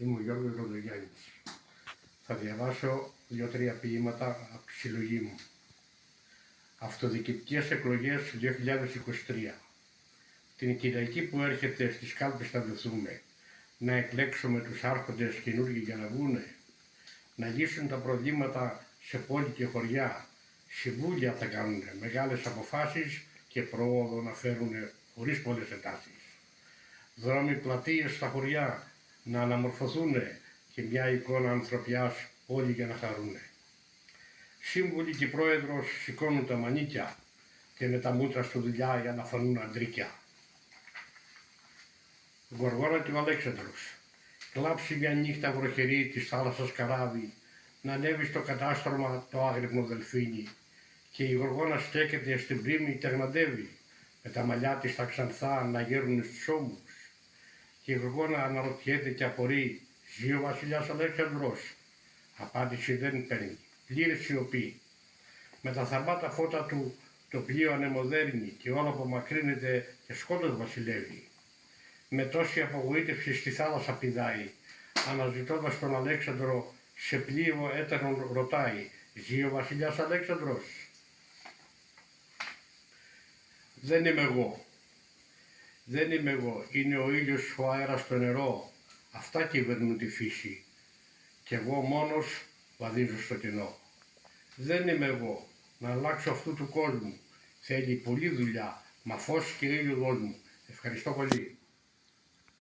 Είμαι ο Γιώργος Ροδογιάννης. Θα διαβάσω 2-3 ποίηματα από τη συλλογή μου. Αυτοδιοικητικές εκλογές 2023. Την Κυριακή που έρχεται στις κάλπες θα βρεθούμε. Να εκλέξουμε τους άρχοντες καινούργοι για να βγούνε. Να λύσουν τα προβλήματα σε πόλη και χωριά. Συμβούλια θα κάνουν μεγάλες αποφάσεις και πρόοδο να φέρουν χωρίς πολλές εντάσεις. Δρόμοι, πλατείες στα χωριά να αναμορφωθούν και μια εικόνα ανθρωπιάς όλοι για να χαρούνε. Σύμβουλοι και πρόεδρος σηκώνουν τα μανίκια και με τα μούτρα στο δουλειά για να φανούν αντρίκια. Γοργόνα και ο Αλέξανδρος. Κλάψει μια νύχτα βροχερή της θάλασσας καράβι, να ανέβει στο κατάστρωμα το άγρυπνο δελφίνι και η Γοργόνα στέκεται στην πρίμη τεγναντεύει, με τα μαλλιά της τα ξανθά να γέρουν στους ώμους. Και η Γοργόνα αναρωτιέται και απορεί, ζει ο βασιλιάς Αλέξανδρος? Απάντηση δεν παίρνει, πλήρη σιωπή. Με τα θαρμάτα φώτα του το πλοίο ανεμοδέρνει και όλο απομακρύνεται και σκότος βασιλεύει. Με τόση απογοήτευση στη θάλασσα πηδάει, αναζητώντας τον Αλέξανδρο σε πλοίο έτερον ρωτάει, ζει ο βασιλιάς Αλέξανδρος? Δεν είμαι εγώ. Δεν είμαι εγώ. Είναι ο ήλιος, ο αέρας, το νερό. Αυτά κυβερνούν τη φύση. Κι εγώ μόνος βαδίζω στο κενό. Δεν είμαι εγώ. Να αλλάξω αυτού του κόσμου. Θέλει πολλή δουλειά, μα φως και ήλιο δώσ' μου. Ευχαριστώ πολύ.